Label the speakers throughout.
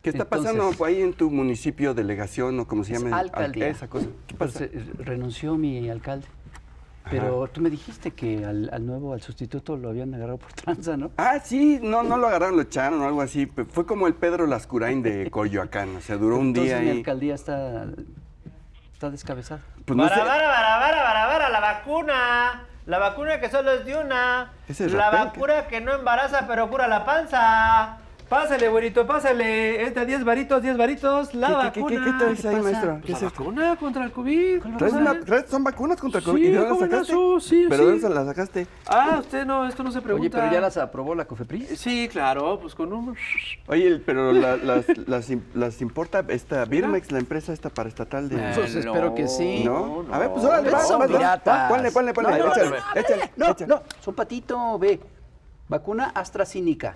Speaker 1: ¿Qué está pasando ahí en tu municipio, delegación o como se llama?
Speaker 2: Alcaldía.
Speaker 1: Esa cosa. ¿Qué pasa?
Speaker 2: Renunció mi alcalde. Pero tú me dijiste que al sustituto lo habían agarrado por tranza, ¿no?
Speaker 1: Ah, sí, no lo agarraron, lo echaron o algo así. Fue como el Pedro Lascurain de Coyoacán, o sea, duró un día
Speaker 2: mi
Speaker 1: ahí.
Speaker 2: alcaldía está descabezada.
Speaker 1: Pues no sé.
Speaker 3: Para, la vacuna. La vacuna que solo es de una.
Speaker 1: ¿Ese es
Speaker 3: la
Speaker 1: rapel,
Speaker 3: vacuna que no embaraza pero cura la panza. Pásale, güerito, pásale. Es de 10 varitos, la vacuna.
Speaker 1: ¿Qué traes ahí, maestro? ¿Qué
Speaker 3: La
Speaker 1: es esto?
Speaker 3: vacuna contra el COVID.
Speaker 1: ¿Son vacunas contra el COVID?
Speaker 3: Sí,
Speaker 1: ¿Y de dónde las
Speaker 3: ¿cómo no?
Speaker 1: sacaste?
Speaker 3: Sí,
Speaker 1: ¿Pero
Speaker 3: sí.
Speaker 1: dónde las sacaste?
Speaker 3: Ah, usted no, esto no se pregunta.
Speaker 2: Oye, pero ya las aprobó la COFEPRIS.
Speaker 3: Sí, claro, pues con un...
Speaker 1: Oye, pero las importa esta Birmex, la empresa esta paraestatal de...
Speaker 2: Pues espero que sí.
Speaker 1: ¿No? A ver, pues órale, va,
Speaker 2: Son
Speaker 1: va,
Speaker 2: piratas.
Speaker 1: ponle, échale.
Speaker 2: No, son patito, ve. Vacuna AstraZeneca.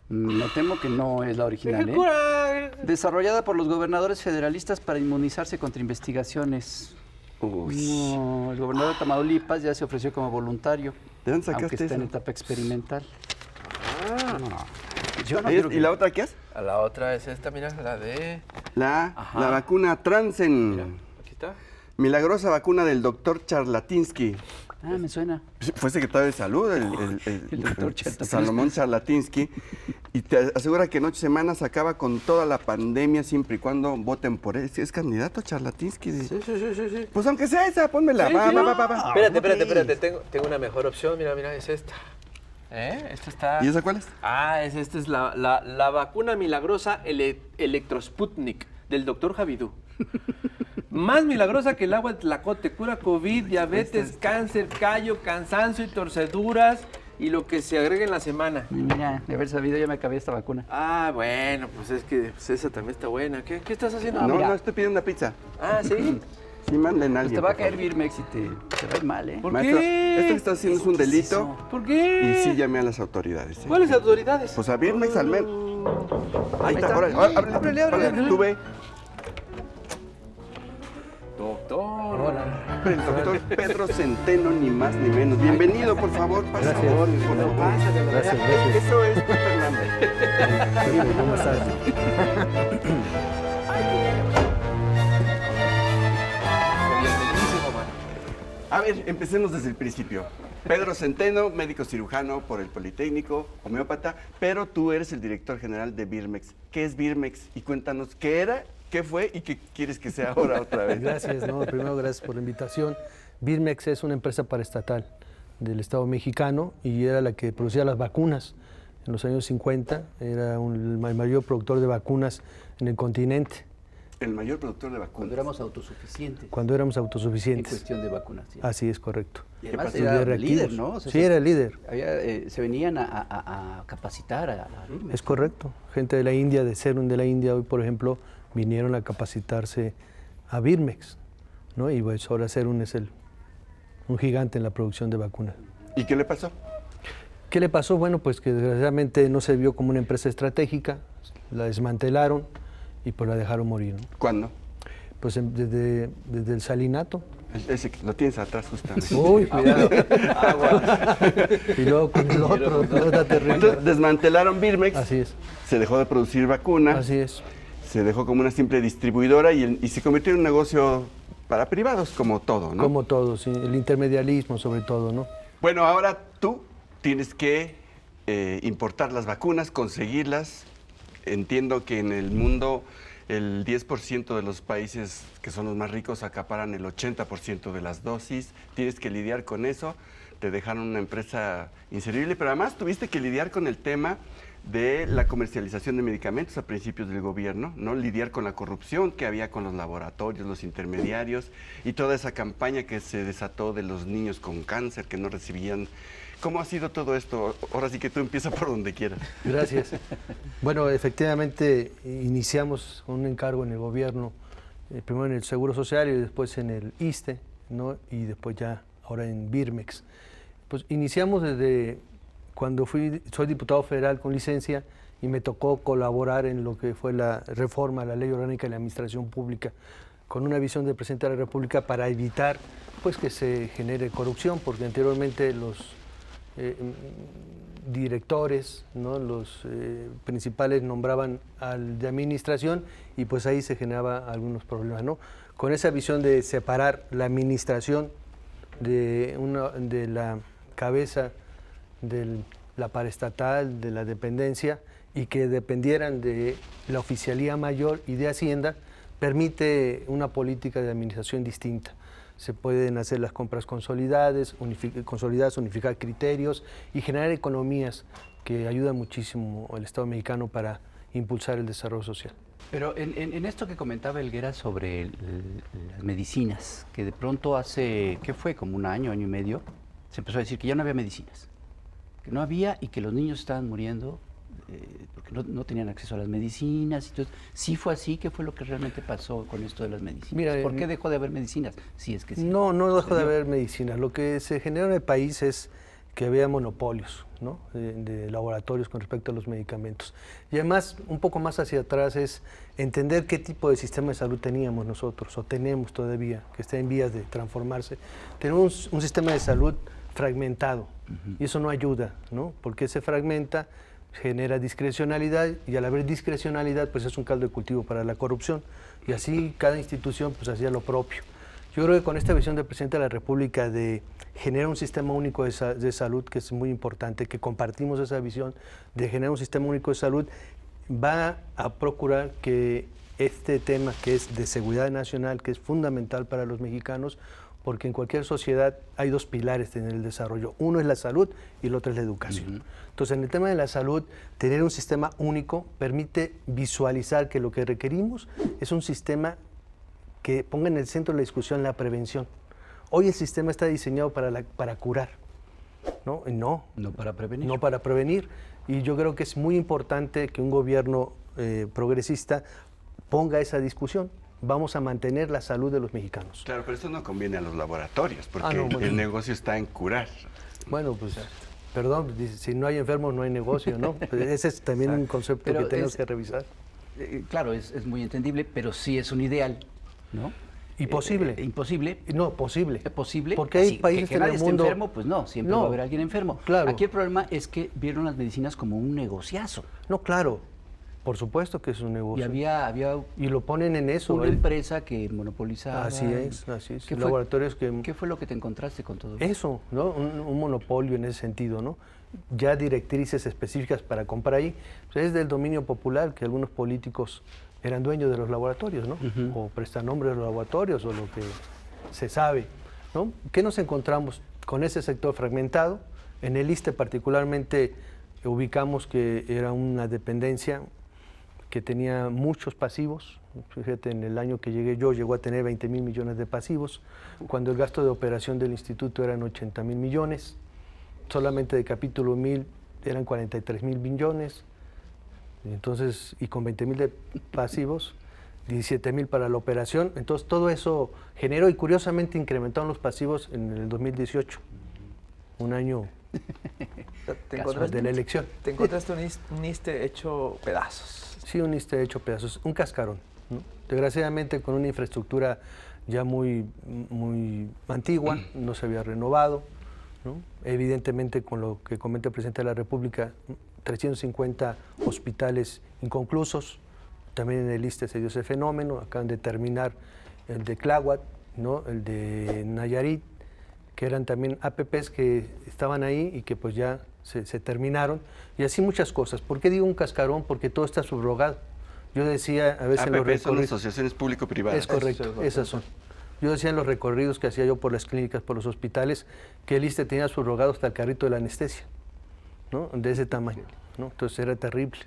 Speaker 2: Me temo que no es la original, ¿eh?
Speaker 3: cura?
Speaker 2: Desarrollada por los gobernadores federalistas para inmunizarse contra investigaciones.
Speaker 1: Uy.
Speaker 2: No, el gobernador de Tamaulipas ya se ofreció como voluntario,
Speaker 1: ¿De dónde
Speaker 2: aunque
Speaker 1: sacaste
Speaker 2: está en
Speaker 1: eso?
Speaker 2: etapa experimental. No, yo no
Speaker 1: ¿Y
Speaker 2: quiero que-
Speaker 1: la otra qué es?
Speaker 3: La otra es esta, mira, la de...
Speaker 1: La
Speaker 2: Ajá.
Speaker 1: vacuna Transen.
Speaker 3: Aquí está.
Speaker 1: Milagrosa vacuna del doctor Charlatinsky.
Speaker 2: Ah, me suena.
Speaker 1: Fue secretario de salud, el
Speaker 2: doctor Charlatinsky.
Speaker 1: Salomón Charlatinsky, y te asegura que en 8 semanas acaba con toda la pandemia siempre y cuando voten por él. ¿Es candidato Charlatinsky?
Speaker 3: Sí.
Speaker 1: Pues aunque sea esa, pónmela.
Speaker 3: Sí,
Speaker 1: Va.
Speaker 3: Espérate. Tengo una mejor opción. Mira, es esta. Esta está...
Speaker 1: ¿Y esa cuál es?
Speaker 3: Esta es la vacuna milagrosa Electrosputnik del doctor Javidú. Más milagrosa que el agua de Tlacote, cura COVID, diabetes, cáncer, callo, cansancio y torceduras y lo que se agregue en la semana.
Speaker 2: Mira, de haber sabido ya me acabé esta vacuna.
Speaker 3: Ah, bueno, pues es que esa también está buena. ¿Qué estás haciendo?
Speaker 1: No,
Speaker 2: mira.
Speaker 1: estoy pidiendo una pizza.
Speaker 3: Ah, ¿sí?
Speaker 1: Sí, manden a
Speaker 2: Pues
Speaker 1: alguien.
Speaker 2: te va a
Speaker 1: por
Speaker 2: caer
Speaker 1: favor.
Speaker 2: Birmex y te va a ir mal, ¿eh?
Speaker 3: ¿Por
Speaker 1: Maestro,
Speaker 3: qué?
Speaker 1: esto que estás haciendo es un
Speaker 2: ¿Qué es
Speaker 1: delito
Speaker 2: eso?
Speaker 3: ¿Por qué?
Speaker 1: y sí llamé a las autoridades. ¿eh?
Speaker 3: ¿Cuáles autoridades?
Speaker 1: Pues a Birmex al menos. Ahí está,
Speaker 2: está.
Speaker 1: órale, ábrele. Tú ve.
Speaker 3: Doctor.
Speaker 1: El doctor Pedro Centeno, ni más ni menos. Bienvenido, por favor. Pasa, por favor.
Speaker 4: Gracias.
Speaker 1: Eso es Fernando.
Speaker 4: ¿Cómo estás?
Speaker 3: Bienvenidísimo, mano.
Speaker 1: A ver, empecemos desde el principio. Pedro Centeno, médico cirujano por el Politécnico, homeópata, pero tú eres el director general de Birmex. ¿Qué es Birmex? Y cuéntanos qué era, qué fue y qué quieres que sea ahora otra vez.
Speaker 4: Gracias, primero gracias por la invitación. Birmex es una empresa paraestatal del Estado mexicano y era la que producía las vacunas en los años 50. Era el mayor productor de vacunas en el continente,
Speaker 1: El mayor productor de
Speaker 2: Cuando
Speaker 1: vacunas.
Speaker 2: éramos autosuficientes
Speaker 4: cuando éramos
Speaker 2: en
Speaker 4: autosuficientes.
Speaker 2: cuestión de vacunación.
Speaker 4: Así es, correcto.
Speaker 2: Y además
Speaker 1: pasó?
Speaker 2: era
Speaker 4: De
Speaker 2: líder,
Speaker 4: reactivos.
Speaker 2: ¿no? O sea,
Speaker 4: Sí, era el líder.
Speaker 2: se venían a capacitar a Birmex.
Speaker 4: Es correcto. Gente de la India, de Serum de la India, hoy por ejemplo, vinieron a capacitarse a Birmex, ¿no? Y pues ahora Serum es un gigante en la producción de vacunas.
Speaker 1: ¿Y qué le pasó?
Speaker 4: ¿Qué le pasó? Bueno, pues que desgraciadamente no se vio como una empresa estratégica, la desmantelaron y pues la dejaron morir, ¿no?
Speaker 1: ¿Cuándo?
Speaker 4: Pues desde el salinato.
Speaker 1: Ese que lo tienes atrás justamente.
Speaker 4: Uy, cuidado. Y luego con el otro, no está terrible.
Speaker 1: Entonces, desmantelaron Birmex,
Speaker 4: Así es,
Speaker 1: se dejó de producir vacuna,
Speaker 4: así es.
Speaker 1: se dejó como una simple distribuidora y se convirtió en un negocio para privados, como todo, ¿no?
Speaker 4: Como todo, sí, el intermedialismo sobre todo, ¿no?
Speaker 1: Bueno, ahora tú tienes que importar las vacunas, conseguirlas. Entiendo que en el mundo el 10% de los países que son los más ricos acaparan el 80% de las dosis. Tienes que lidiar con eso. Te dejaron una empresa inservible, pero además tuviste que lidiar con el tema de la comercialización de medicamentos a principios del gobierno, ¿no? Lidiar con la corrupción que había con los laboratorios, los intermediarios y toda esa campaña que se desató de los niños con cáncer que no recibían. ¿Cómo ha sido todo esto? Ahora sí que tú empieza por donde quieras.
Speaker 4: Gracias. Bueno, efectivamente iniciamos un encargo en el gobierno, primero en el Seguro Social y después en el ISSSTE, ¿no? Y después ya ahora en Birmex. Pues iniciamos desde cuando soy diputado federal con licencia y me tocó colaborar en lo que fue la reforma a la Ley Orgánica de la Administración Pública, con una visión del presidente de la República para evitar pues que se genere corrupción, porque anteriormente directores, ¿no? Los principales nombraban al de administración y pues ahí se generaba algunos problemas, ¿no? Con esa visión de separar la administración de la cabeza de la paraestatal, de la dependencia, y que dependieran de la oficialía mayor y de Hacienda, permite una política de administración distinta. Se pueden hacer las compras consolidadas, unificar criterios y generar economías que ayudan muchísimo al Estado mexicano para impulsar el desarrollo social.
Speaker 2: Pero en esto que comentaba Helguera sobre las medicinas, que de pronto hace, ¿qué fue? Como un año, año y medio, se empezó a decir que ya no había medicinas, que no había y que los niños estaban muriendo porque no tenían acceso a las medicinas. Entonces, ¿sí fue así? ¿Qué fue lo que realmente pasó con esto de las medicinas?
Speaker 4: Mira,
Speaker 2: ¿por qué dejó de haber medicinas? Sí, es que sí.
Speaker 4: No dejó de haber medicinas. Lo que se generó en el país es que había monopolios, ¿no? de laboratorios con respecto a los medicamentos. Y además, un poco más hacia atrás es entender qué tipo de sistema de salud teníamos nosotros, o tenemos todavía, que está en vías de transformarse. Tenemos un sistema de salud fragmentado, y eso no ayuda, ¿no? Porque se fragmenta, genera discrecionalidad, y al haber discrecionalidad, pues es un caldo de cultivo para la corrupción, y así cada institución pues hacía lo propio. Yo creo que con esta visión del presidente de la República de generar un sistema único de salud, que es muy importante, que compartimos esa visión de generar un sistema único de salud, va a procurar que este tema que es de seguridad nacional, que es fundamental para los mexicanos, porque en cualquier sociedad hay dos pilares en el desarrollo. Uno es la salud y el otro es la educación. Entonces, en el tema de la salud, tener un sistema único permite visualizar que lo que requerimos es un sistema que ponga en el centro de la discusión la prevención. Hoy el sistema está diseñado para curar, ¿no? No
Speaker 2: para prevenir.
Speaker 4: No para prevenir. Y yo creo que es muy importante que un gobierno progresista ponga esa discusión. Vamos a mantener la salud de los mexicanos.
Speaker 1: Claro, pero eso no conviene a los laboratorios, porque
Speaker 4: bueno.
Speaker 1: el negocio está en curar.
Speaker 4: Bueno, pues, perdón, si no hay enfermos no hay negocio, ¿no? Pues ese es también un concepto pero que tenemos que revisar.
Speaker 2: Claro, es muy entendible, pero sí es un ideal, ¿no?
Speaker 4: ¿Imposible?
Speaker 2: ¿Imposible?
Speaker 4: No, posible.
Speaker 2: ¿Es posible?
Speaker 4: Porque hay países
Speaker 2: que nadie
Speaker 4: en el mundo...
Speaker 2: esté enfermo, pues no, siempre va a haber alguien enfermo.
Speaker 4: Claro.
Speaker 2: Aquí el problema es que vieron las medicinas como un negociazo.
Speaker 4: No, claro. Por supuesto que es un negocio.
Speaker 2: Y había
Speaker 4: y lo ponen en eso.
Speaker 2: Una empresa que monopolizaba.
Speaker 4: Así es, así es.
Speaker 2: Laboratorios ¿Qué fue lo que te encontraste con todo eso?
Speaker 4: Eso, ¿no? Un monopolio en ese sentido, ¿no? Ya directrices específicas para comprar ahí. Pues es del dominio popular que algunos políticos eran dueños de los laboratorios, ¿no? O prestan nombre de los laboratorios o lo que se sabe, ¿no? ¿Qué nos encontramos con ese sector fragmentado? En el ISSSTE particularmente ubicamos que era una dependencia que tenía muchos pasivos. Fíjate, en el año que llegué yo llegó a tener 20,000 millones de pasivos, cuando el gasto de operación del instituto eran 80,000 millones, solamente de capítulo 1000 eran 43,000 millones, entonces, y con 20,000 de pasivos, 17,000 para la operación, entonces todo eso generó y curiosamente incrementaron los pasivos en el 2018, un año de la elección.
Speaker 5: Te encontraste un ISSSTE hecho pedazos.
Speaker 4: Sí, un ISSSTE hecho pedazos, un cascarón, ¿no? Desgraciadamente con una infraestructura ya muy antigua, no se había renovado, ¿no? Evidentemente con lo que comenta el presidente de la República, 350 hospitales inconclusos, también en el ISSSTE se dio ese fenómeno, acaban de terminar el de Tláhuac, ¿no? El de Nayarit, que eran también APPs que estaban ahí y que pues ya se terminaron, y así muchas cosas. ¿Por qué digo un cascarón? Porque todo está subrogado. Yo decía a veces en los
Speaker 1: APPs son
Speaker 4: recorridos...
Speaker 1: asociaciones público-privadas.
Speaker 4: Es correcto, esas son. Yo decía en los recorridos que hacía yo por las clínicas, por los hospitales, que el ISSSTE tenía subrogado hasta el carrito de la anestesia, ¿no? De ese tamaño, ¿no? Entonces era terrible.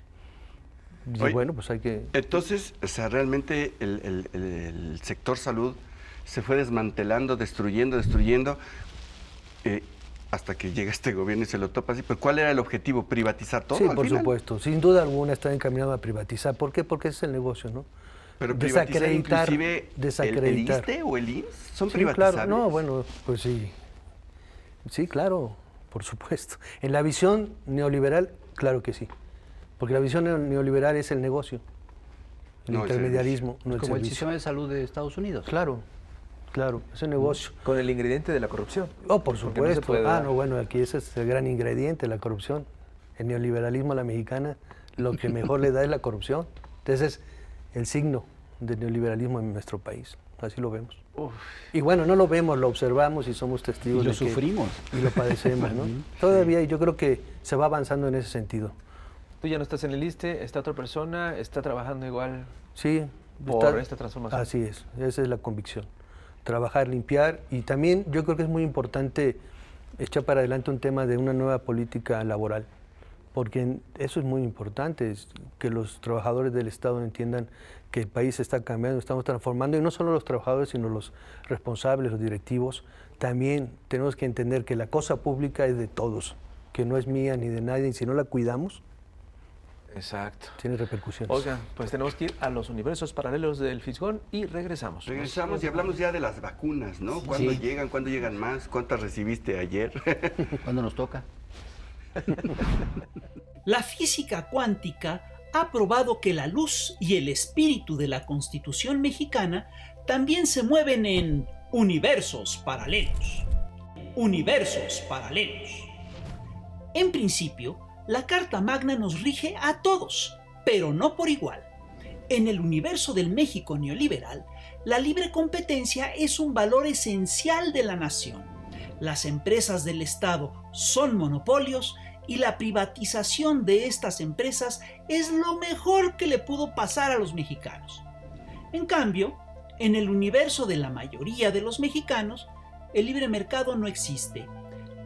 Speaker 4: Y
Speaker 1: Oye,
Speaker 4: bueno, pues hay que...
Speaker 1: Entonces, o sea, realmente el sector salud se fue desmantelando, destruyendo, hasta que llega este gobierno y se lo topa así. ¿Pero cuál era el objetivo? ¿Privatizar todo?
Speaker 4: Sí,
Speaker 1: al
Speaker 4: por
Speaker 1: final?
Speaker 4: supuesto. Sin duda alguna está encaminado a privatizar. ¿Por qué? Porque ese es el negocio, ¿no?
Speaker 1: Pero privatizar inclusive el ISSSTE o el IMSS son
Speaker 4: sí,
Speaker 1: privatizables.
Speaker 4: Claro. No, bueno, pues sí. Sí, claro, por supuesto. En la visión neoliberal, claro que sí. Porque la visión neoliberal es el negocio, el intermediarismo, no el
Speaker 2: como
Speaker 4: servicio.
Speaker 2: el sistema de salud de Estados Unidos.
Speaker 4: Claro, es el negocio.
Speaker 5: Con el ingrediente de la corrupción.
Speaker 4: Oh, por
Speaker 5: Porque
Speaker 4: supuesto.
Speaker 5: no se puede dar.
Speaker 4: No, bueno, aquí ese es el gran ingrediente, la corrupción. El neoliberalismo a la mexicana lo que mejor le da es la corrupción. Entonces, el signo del neoliberalismo en nuestro país. Así lo vemos. Y bueno, no lo vemos, lo observamos y somos testigos
Speaker 2: Y lo
Speaker 4: de que-
Speaker 2: sufrimos.
Speaker 4: y lo padecemos, ¿no? Todavía yo creo que se va avanzando en ese sentido.
Speaker 5: Tú ya no estás en el ISSSTE, está otra persona, está trabajando igual
Speaker 4: Sí.
Speaker 5: por esta transformación.
Speaker 4: Así es, esa es la convicción. Trabajar, limpiar y también yo creo que es muy importante echar para adelante un tema de una nueva política laboral, porque eso es muy importante, es que los trabajadores del Estado entiendan que el país está cambiando, estamos transformando, y no solo los trabajadores, sino los responsables, los directivos. También tenemos que entender que la cosa pública es de todos, que no es mía ni de nadie, y si no la cuidamos,
Speaker 5: Exacto.
Speaker 4: tiene repercusiones.
Speaker 5: Oigan, pues tenemos que ir a los universos paralelos del Fisgón y regresamos.
Speaker 1: Regresamos y hablamos ya de las vacunas, ¿no? ¿Cuándo llegan? ¿Cuándo llegan más? ¿Cuántas recibiste ayer?
Speaker 2: ¿Cuándo nos toca?
Speaker 6: La física cuántica ha probado que la luz y el espíritu de la Constitución mexicana también se mueven en universos paralelos. Universos paralelos. En principio, la Carta Magna nos rige a todos, pero no por igual. En el universo del México neoliberal, la libre competencia es un valor esencial de la nación. Las empresas del Estado son monopolios y la privatización de estas empresas es lo mejor que le pudo pasar a los mexicanos. En cambio, en el universo de la mayoría de los mexicanos, el libre mercado no existe.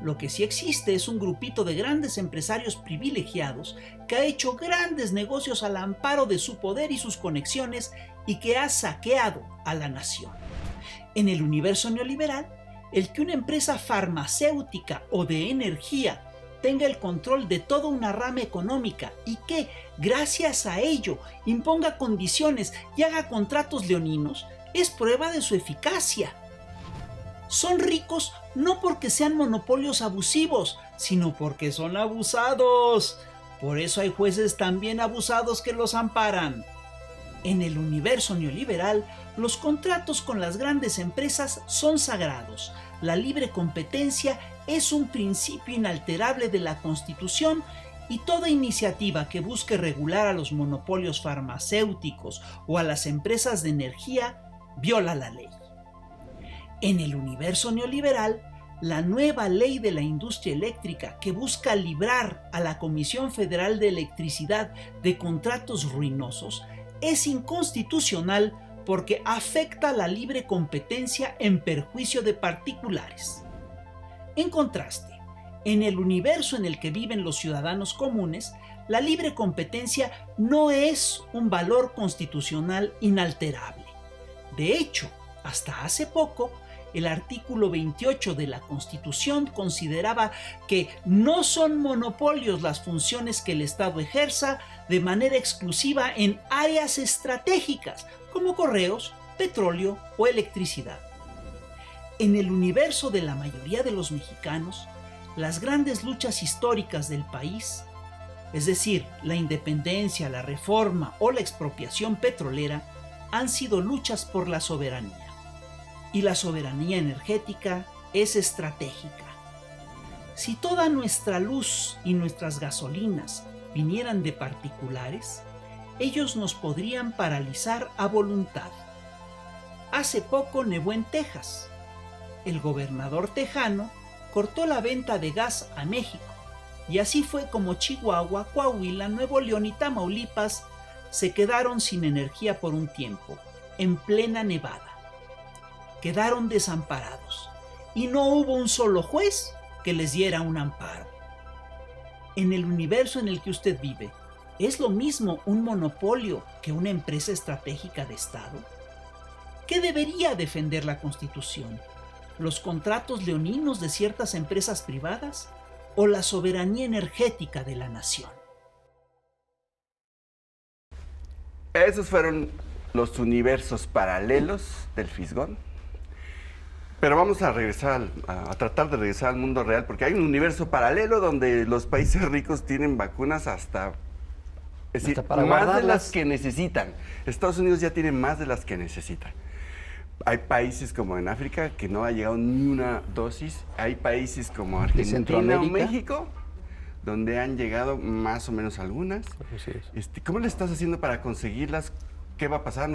Speaker 6: Lo que sí existe es un grupito de grandes empresarios privilegiados que ha hecho grandes negocios al amparo de su poder y sus conexiones y que ha saqueado a la nación. En el universo neoliberal, el que una empresa farmacéutica o de energía tenga el control de toda una rama económica y que, gracias a ello, imponga condiciones y haga contratos leoninos, es prueba de su eficacia. Son ricos no porque sean monopolios abusivos, sino porque son abusados. Por eso hay jueces también abusados que los amparan. En el universo neoliberal, los contratos con las grandes empresas son sagrados. La libre competencia es un principio inalterable de la Constitución y toda iniciativa que busque regular a los monopolios farmacéuticos o a las empresas de energía viola la ley. En el universo neoliberal, la nueva ley de la industria eléctrica que busca librar a la Comisión Federal de Electricidad de contratos ruinosos es inconstitucional porque afecta la libre competencia en perjuicio de particulares. En contraste, en el universo en el que viven los ciudadanos comunes, la libre competencia no es un valor constitucional inalterable. De hecho, hasta hace poco, el artículo 28 de la Constitución consideraba que no son monopolios las funciones que el Estado ejerza de manera exclusiva en áreas estratégicas como correos, petróleo o electricidad. En el universo de la mayoría de los mexicanos, las grandes luchas históricas del país, es decir, la independencia, la reforma o la expropiación petrolera, han sido luchas por la soberanía. Y la soberanía energética es estratégica. Si toda nuestra luz y nuestras gasolinas vinieran de particulares, ellos nos podrían paralizar a voluntad. Hace poco nevó en Texas. El gobernador tejano cortó la venta de gas a México, y así fue como Chihuahua, Coahuila, Nuevo León y Tamaulipas se quedaron sin energía por un tiempo, en plena nevada. Quedaron desamparados y no hubo un solo juez que les diera un amparo. En el universo en el que usted vive, ¿es lo mismo un monopolio que una empresa estratégica de Estado? ¿Qué debería defender la Constitución? ¿Los contratos leoninos de ciertas empresas privadas o la soberanía energética de la nación?
Speaker 1: Esos fueron los universos paralelos del Fisgón. Pero vamos a regresar, a tratar de regresar al mundo real, porque hay un universo paralelo donde los países ricos tienen vacunas hasta, es decir,
Speaker 2: Hasta para
Speaker 1: más de
Speaker 2: guardarlas.
Speaker 1: las que necesitan. Estados Unidos ya tiene más de las que necesitan. Hay países como en África que no ha llegado ni una dosis. Hay países como Argentina o
Speaker 2: Centroamérica.
Speaker 1: México donde han llegado más o menos algunas.
Speaker 4: Así es.
Speaker 1: ¿Cómo le estás haciendo para conseguirlas? ¿Qué va a pasar?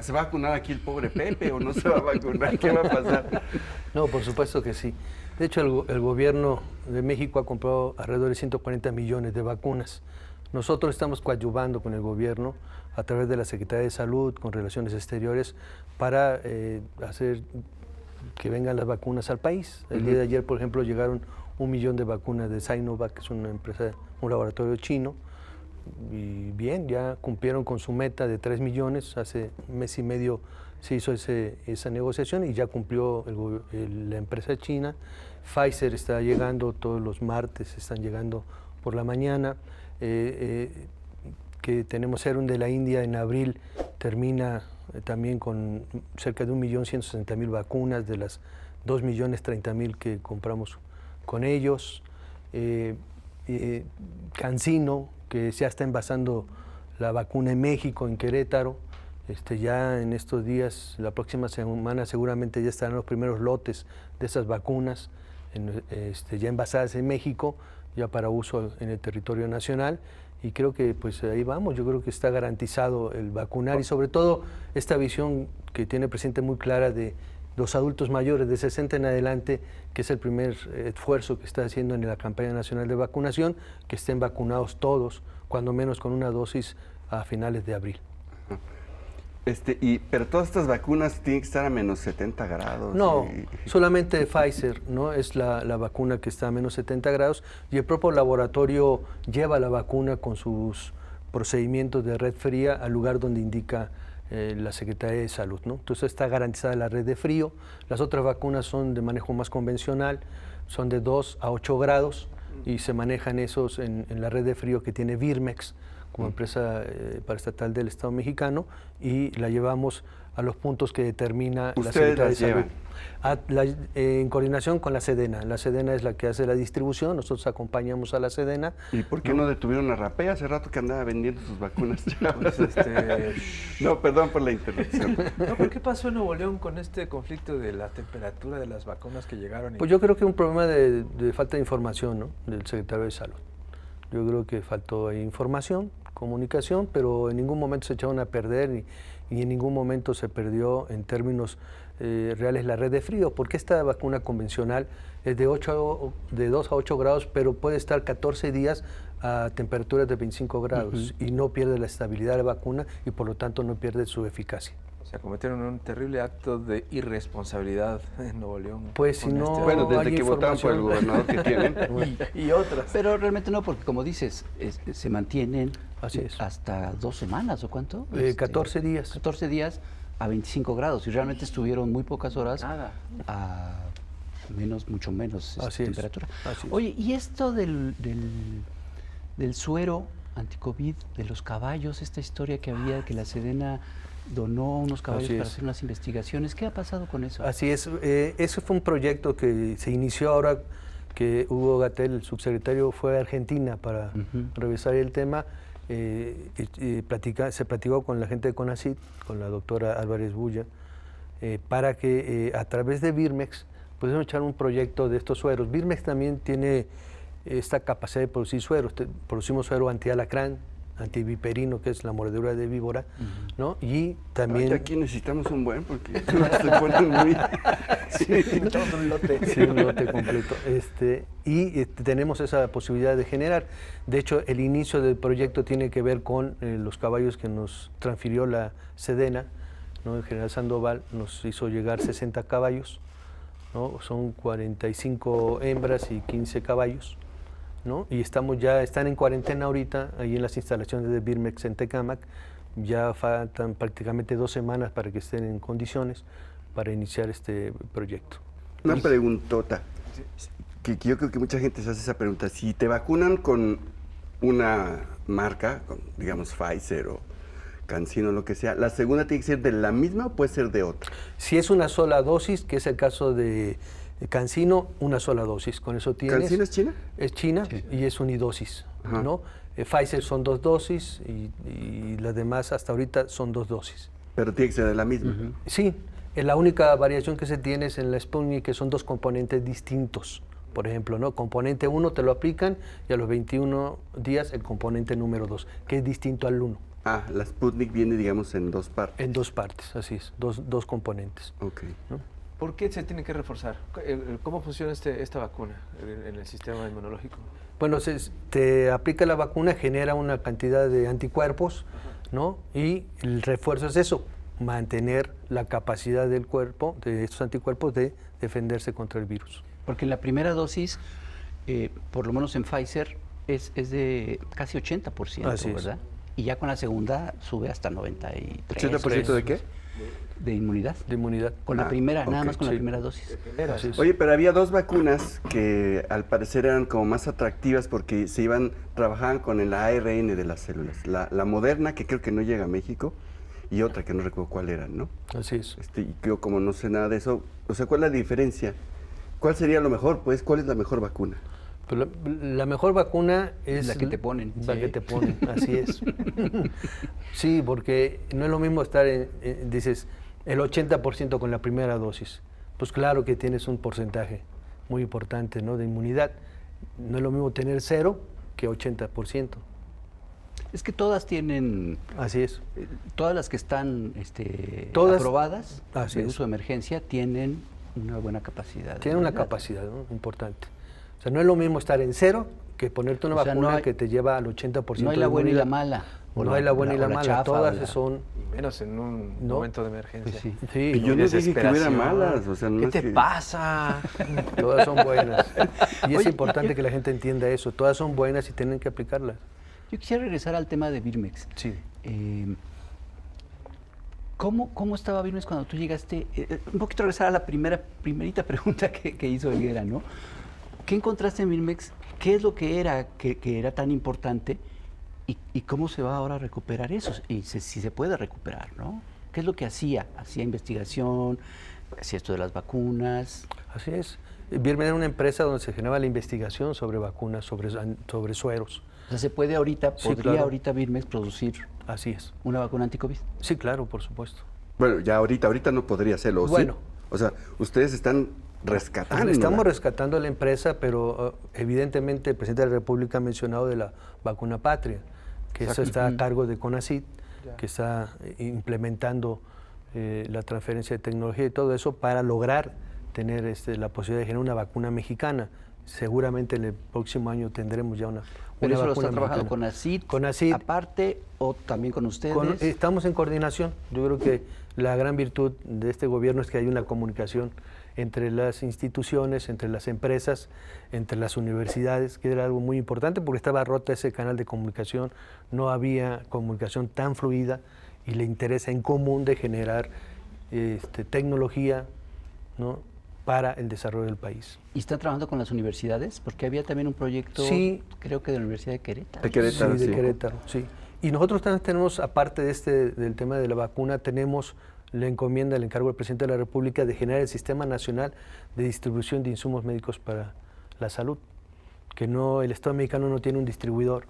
Speaker 1: ¿Se va a vacunar aquí el pobre Pepe o no se va a vacunar? ¿Qué va a pasar?
Speaker 4: No, por supuesto que sí. De hecho, el gobierno de México ha comprado alrededor de 140 millones de vacunas. Nosotros estamos coadyuvando con el gobierno a través de la Secretaría de Salud, con Relaciones Exteriores, para hacer que vengan las vacunas al país. El día de ayer, por ejemplo, llegaron 1 millón de vacunas de Sinovac, que es una empresa, un laboratorio chino, y bien, ya cumplieron con su meta de 3 millones. Hace un mes y medio se hizo esa negociación y ya cumplió la empresa china. Pfizer está llegando todos los martes, están llegando por la mañana. Que tenemos Serum de la India en abril, termina también con cerca de 1.160.000 vacunas de las 2.030.000 que compramos con ellos. CanSino, que ya está envasando la vacuna en México, en Querétaro. Ya en estos días, la próxima semana seguramente ya estarán los primeros lotes de esas vacunas ya envasadas en México, ya para uso en el territorio nacional. Y creo que pues ahí vamos, yo creo que está garantizado el vacunar y sobre todo esta visión que tiene el presidente muy clara de los adultos mayores de 60 en adelante, que es el primer esfuerzo que está haciendo en la campaña nacional de vacunación, que estén vacunados todos, cuando menos con una dosis a finales de abril.
Speaker 1: Pero todas estas vacunas tienen que estar a menos 70 grados.
Speaker 4: No, solamente Pfizer, ¿no? Es la vacuna que está a menos 70 grados y el propio laboratorio lleva la vacuna con sus procedimientos de red fría al lugar donde indica la Secretaría de Salud, ¿no? Entonces está garantizada la red de frío. Las otras vacunas son de manejo más convencional, son de 2 a 8 grados y se manejan esos en la red de frío que tiene Birmex como empresa paraestatal del Estado mexicano, y la llevamos a los puntos que determina la Secretaría de Salud. En coordinación con la Sedena. La Sedena es la que hace la distribución, nosotros acompañamos a la Sedena.
Speaker 1: ¿Y por qué no detuvieron a Rapé hace rato que andaba vendiendo sus vacunas? No, perdón por la interrupción.
Speaker 5: No, ¿por qué pasó en Nuevo León con este conflicto de la temperatura de las vacunas que llegaron?
Speaker 4: Pues yo creo que es un problema de falta de información, ¿no?, del Secretario de Salud. Yo creo que faltó ahí información, comunicación, pero en ningún momento se echaron a perder y en ningún momento se perdió en términos reales la red de frío, porque esta vacuna convencional es de 2 a 8 grados, pero puede estar 14 días a temperaturas de 25 grados y no pierde la estabilidad de la vacuna y por lo tanto no pierde su eficacia.
Speaker 5: O sea, cometieron un terrible acto de irresponsabilidad en Nuevo León.
Speaker 4: Pues si no,
Speaker 1: bueno, desde que votaron por el gobernador que tienen.
Speaker 5: y otras.
Speaker 2: Pero realmente no, porque como dices, se mantienen
Speaker 4: Así es.
Speaker 2: hasta 2 semanas, ¿o cuánto?
Speaker 4: 14 días.
Speaker 2: 14 días a 25 grados, y realmente estuvieron muy pocas horas
Speaker 3: Nada.
Speaker 2: a mucho menos
Speaker 4: Así es,
Speaker 2: temperatura.
Speaker 4: así es.
Speaker 2: Oye, ¿y esto del suero anticovid de los caballos, esta historia que había, que la Sedena donó unos caballos
Speaker 4: Así
Speaker 2: para
Speaker 4: es.
Speaker 2: hacer unas investigaciones? ¿Qué ha pasado con eso?
Speaker 4: Así es, ese fue un proyecto que se inició ahora que Hugo Gatell, el subsecretario, fue a Argentina para revisar el tema. Se platicó con la gente de CONACYT, con la doctora Álvarez Bulla, para que a través de Birmex pudiéramos echar un proyecto de estos sueros. Birmex también tiene esta capacidad de producir sueros. Producimos suero antialacrán, antiviperino, que es la mordedura de víbora, ¿no? Y también...
Speaker 1: Aquí necesitamos un buen, porque se ponen muy...
Speaker 4: Necesitamos un lote. Sí, un lote completo. Tenemos esa posibilidad de generar. De hecho, el inicio del proyecto tiene que ver con los caballos que nos transfirió la Sedena, ¿no? El general Sandoval nos hizo llegar 60 caballos, ¿no? Son 45 hembras y 15 caballos, ¿no? Y están en cuarentena ahorita, ahí en las instalaciones de Birmex en Tecámac. Ya faltan prácticamente 2 semanas para que estén en condiciones para iniciar este proyecto.
Speaker 1: Una preguntota, que yo creo que mucha gente se hace esa pregunta. Si te vacunan con una marca, digamos Pfizer o CanSino, lo que sea, ¿la segunda tiene que ser de la misma o puede ser de otra?
Speaker 4: Si es una sola dosis, que es el caso de CanSino, una sola dosis, con eso tienes.
Speaker 1: ¿CanSino es China?
Speaker 4: Es China, sí. Y es unidosis, ¿no? Pfizer son 2 dosis y las demás hasta ahorita son 2 dosis.
Speaker 1: Pero tiene que ser de la misma.
Speaker 4: Sí, la única variación que se tiene es en la Sputnik, que son 2 componentes distintos, Por ejemplo, ¿no? Componente 1 te lo aplican y a los 21 días el componente número 2, que es distinto al 1.
Speaker 1: Ah, la Sputnik viene, digamos, en dos partes.
Speaker 4: En dos partes, así es, dos componentes.
Speaker 1: Ok.
Speaker 4: ¿No?
Speaker 5: ¿Por qué se tiene que reforzar? ¿Cómo funciona esta vacuna en el sistema inmunológico?
Speaker 4: Bueno, te aplica la vacuna, genera una cantidad de anticuerpos, ¿no? Y el refuerzo es eso, mantener la capacidad del cuerpo, de estos anticuerpos, de defenderse contra el virus.
Speaker 2: Porque la primera dosis, por lo menos en Pfizer, es de casi 80%,
Speaker 4: Así es.
Speaker 2: ¿verdad? Y ya con la segunda sube hasta 93%.
Speaker 1: ¿80% de qué?
Speaker 2: De inmunidad.
Speaker 4: De inmunidad.
Speaker 2: Con la primera, nada
Speaker 1: ok,
Speaker 2: más con la
Speaker 4: sí.
Speaker 2: primera dosis.
Speaker 4: Así es.
Speaker 1: Oye, pero había dos vacunas que al parecer eran como más atractivas porque trabajaban con el ARN de las células. La Moderna, que creo que no llega a México, y otra que no recuerdo cuál era, ¿no?
Speaker 4: Así es.
Speaker 1: Y yo como no sé nada de eso, o sea, ¿cuál es la diferencia? ¿Cuál sería lo mejor, pues? ¿Cuál es la mejor vacuna?
Speaker 4: Pues la mejor vacuna es
Speaker 2: La que te ponen.
Speaker 4: La que te ponen, así es. Sí, porque no es lo mismo estar, dices, el 80% con la primera dosis. Pues claro que tienes un porcentaje muy importante, ¿no?, de inmunidad. No es lo mismo tener 0 que 80%.
Speaker 2: Es que todas tienen,
Speaker 4: Así es.
Speaker 2: todas las que están
Speaker 4: Todas-
Speaker 2: aprobadas
Speaker 4: Así
Speaker 2: de
Speaker 4: es.
Speaker 2: uso de emergencia tienen una buena capacidad.
Speaker 4: Tiene una capacidad, ¿no?, importante. O sea, no es lo mismo estar en 0 que ponerte una
Speaker 2: O sea, no
Speaker 4: vacuna
Speaker 2: hay-
Speaker 4: que te lleva al 80%
Speaker 2: No hay
Speaker 4: de
Speaker 2: la buena y la
Speaker 4: inmunidad.
Speaker 2: mala.
Speaker 4: No hay la buena y la
Speaker 2: o
Speaker 4: mala.
Speaker 2: chafa,
Speaker 4: Todas
Speaker 2: o la-
Speaker 4: son...
Speaker 5: Y menos en un
Speaker 4: No.
Speaker 5: momento de emergencia.
Speaker 2: Pues sí.
Speaker 4: Sí,
Speaker 1: Y yo no dije que hubiera
Speaker 5: Desesperación.
Speaker 1: malas, o sea, no
Speaker 3: ¿Qué
Speaker 1: es
Speaker 3: te
Speaker 1: que-
Speaker 3: pasa?
Speaker 4: todas son buenas. Y es
Speaker 2: Oye,
Speaker 4: importante que la gente entienda eso. Todas son buenas y tienen que aplicarlas.
Speaker 2: Yo quisiera regresar al tema de Birmex.
Speaker 4: Sí.
Speaker 2: ¿Cómo estaba Birmex cuando tú llegaste? Un poquito regresar a la primerita pregunta que hizo Helguera, ¿no? ¿Qué encontraste en Birmex? ¿Qué es lo que era que era tan importante? ¿Y cómo se va ahora a recuperar eso? Y si se puede recuperar, ¿no? ¿Qué es lo que hacía? ¿Hacía investigación? ¿Hacía esto de las vacunas?
Speaker 4: Así es. Birmex era una empresa donde se generaba la investigación sobre vacunas, sobre sueros.
Speaker 2: O sea, ¿se puede ahorita,
Speaker 4: Sí,
Speaker 2: podría
Speaker 4: claro.
Speaker 2: ahorita Birmex producir
Speaker 4: Así es.
Speaker 2: una vacuna anti-COVID?
Speaker 4: Sí, claro, por supuesto.
Speaker 1: Bueno, ya ahorita no podría hacerlo, ¿o sí?
Speaker 4: Bueno.
Speaker 1: O sea, ustedes están rescatando.
Speaker 4: Estamos rescatando a la empresa, pero evidentemente el presidente de la República ha mencionado de la vacuna patria, que eso está a cargo de CONACYT, que está implementando la transferencia de tecnología y todo eso para lograr tener la posibilidad de generar una vacuna mexicana. Seguramente en el próximo año tendremos ya una
Speaker 2: ¿Pero eso lo
Speaker 4: vacuna
Speaker 2: está trabajando
Speaker 4: mexicana.
Speaker 2: CONACYT,
Speaker 4: CONACYT.
Speaker 2: aparte o también con ustedes?
Speaker 4: Estamos en coordinación. Yo creo que la gran virtud de este gobierno es que hay una comunicación entre las instituciones, entre las empresas, entre las universidades, que era algo muy importante porque estaba rota ese canal de comunicación, no había comunicación tan fluida y le interesa en común de generar tecnología, ¿no?, para el desarrollo del país.
Speaker 2: ¿Y están trabajando con las universidades? Porque había también un proyecto,
Speaker 4: Sí.
Speaker 2: creo que de la Universidad de Querétaro.
Speaker 1: De Querétaro,
Speaker 4: Sí, de
Speaker 1: sí.
Speaker 4: Querétaro, sí. Y nosotros también tenemos, aparte del tema de la vacuna, tenemos la encomienda, el encargo del presidente de la República de generar el Sistema Nacional de Distribución de Insumos Médicos para la Salud, que el Estado mexicano no tiene un distribuidor,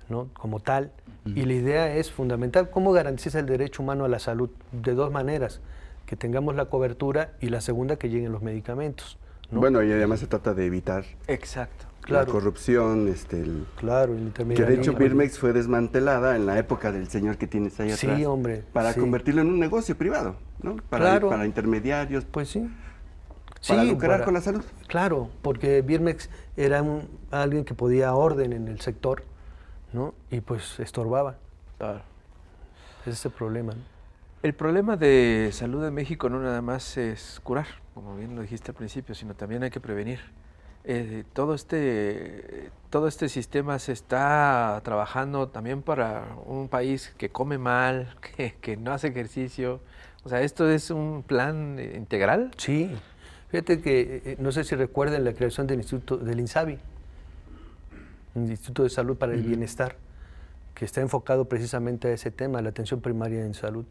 Speaker 4: ¿no?, como tal, y la idea es fundamental, ¿cómo garantizar el derecho humano a la salud? De dos maneras, que tengamos la cobertura y la segunda, que lleguen los medicamentos, ¿no?
Speaker 1: Bueno, y además se trata de evitar
Speaker 3: Exacto.
Speaker 4: Claro.
Speaker 1: la corrupción,
Speaker 4: Claro, el
Speaker 1: que
Speaker 4: intermediario.
Speaker 1: de hecho Birmex fue desmantelada en la época del señor que tienes ahí
Speaker 4: Sí,
Speaker 1: atrás.
Speaker 4: hombre,
Speaker 1: Para
Speaker 4: sí.
Speaker 1: convertirlo en un negocio privado, ¿no?
Speaker 4: Claro.
Speaker 1: Para intermediarios,
Speaker 4: Pues sí.
Speaker 1: para
Speaker 4: Sí,
Speaker 1: lucrar con la salud.
Speaker 4: Claro, porque Birmex era alguien que podía orden en el sector, ¿no?, y pues estorbaba.
Speaker 3: Claro.
Speaker 4: Ese es el problema, ¿no?
Speaker 5: El problema de salud en México no nada más es curar, como bien lo dijiste al principio, sino también hay que prevenir. Todo este sistema se está trabajando también para un país que come mal, que no hace ejercicio. O sea, ¿esto es un plan integral?
Speaker 4: Sí. Fíjate que, no sé si recuerdan la creación del Instituto del INSABI, el Instituto de Salud para el Bienestar, que está enfocado precisamente a ese tema, la atención primaria en salud.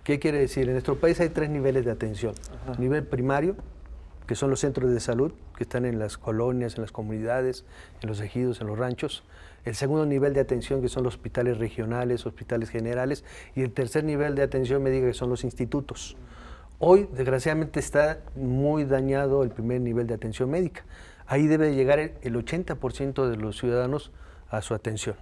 Speaker 4: ¿Qué quiere decir? En nuestro país hay 3 niveles de atención. Nivel primario, que son los centros de salud, que están en las colonias, en las comunidades, en los ejidos, en los ranchos. El segundo nivel de atención, que son los hospitales regionales, hospitales generales. Y el tercer nivel de atención médica, que son los institutos. Hoy, desgraciadamente, está muy dañado el primer nivel de atención médica. Ahí debe llegar el 80% de los ciudadanos a su atención,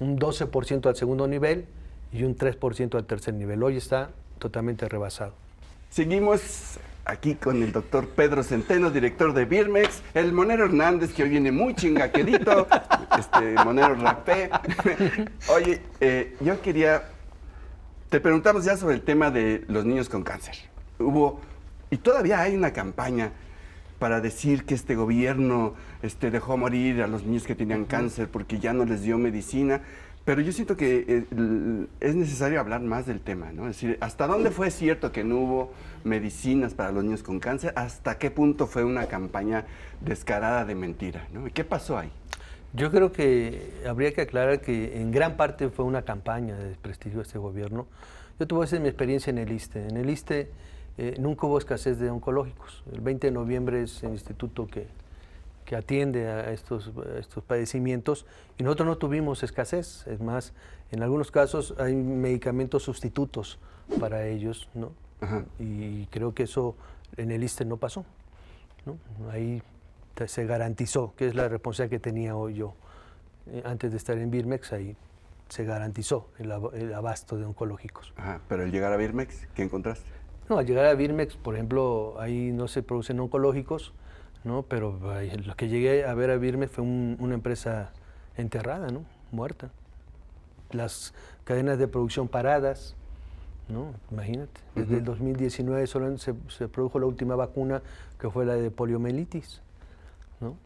Speaker 4: un 12% al segundo nivel y un 3% al tercer nivel. Hoy está totalmente rebasado.
Speaker 1: Seguimos aquí con el doctor Pedro Centeno, director de Birmex, el Monero Hernández, que hoy viene muy chingaquedito, Monero Rapé. Oye, te preguntamos ya sobre el tema de los niños con cáncer. Y todavía hay una campaña para decir que este gobierno dejó morir a los niños que tenían cáncer porque ya no les dio medicina. Pero yo siento que es necesario hablar más del tema, ¿no? Es decir, ¿hasta dónde fue cierto que no hubo medicinas para los niños con cáncer? ¿Hasta qué punto fue una campaña descarada de mentira, ¿no? ¿Y qué pasó ahí?
Speaker 4: Yo creo que habría que aclarar que en gran parte fue una campaña de desprestigio de este gobierno. Yo te voy a decir mi experiencia en el ISSSTE. En el ISSSTE nunca hubo escasez de oncológicos. El 20 de noviembre es el instituto que atiende a estos padecimientos y nosotros no tuvimos escasez. Es más, en algunos casos hay medicamentos sustitutos para ellos, ¿no?
Speaker 1: Ajá.
Speaker 4: Y creo que eso en el ISSSTE no pasó, ¿no? Ahí se garantizó, que es la responsabilidad que tenía hoy yo. Antes de estar en Birmex, ahí se garantizó el abasto de oncológicos.
Speaker 1: Ajá, pero al llegar a Birmex, ¿qué encontraste?
Speaker 4: No, al llegar a Birmex, por ejemplo, ahí no se producen oncológicos, ¿no? Pero lo que llegué a ver a Birmex fue una empresa enterrada, ¿no? Muerta. Las cadenas de producción paradas, ¿no? Imagínate. Desde el 2019 solo se produjo la última vacuna, que fue la de poliomielitis, ¿no?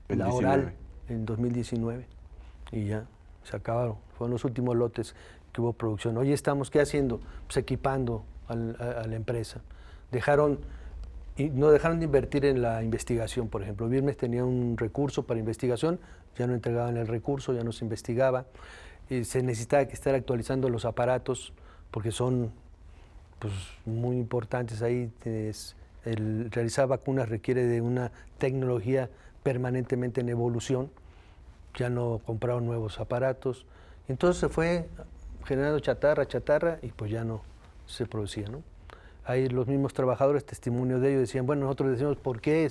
Speaker 1: En
Speaker 4: la
Speaker 1: 19.
Speaker 4: oral, en 2019. Y ya, se acabaron. Fueron los últimos lotes que hubo producción. Hoy estamos, ¿qué haciendo? Pues equipando a la empresa. No dejaron de invertir en la investigación, por ejemplo. Birmex tenía un recurso para investigación, ya no entregaban el recurso, ya no se investigaba. Se necesitaba que estar actualizando los aparatos, porque son pues, muy importantes. Ahí el realizar vacunas requiere de una tecnología permanentemente en evolución. Ya no compraron nuevos aparatos. Entonces se fue generando chatarra, y pues ya no se producía, ¿no? Ahí los mismos trabajadores, testimonio de ellos, decían, bueno, nosotros decimos, ¿por qué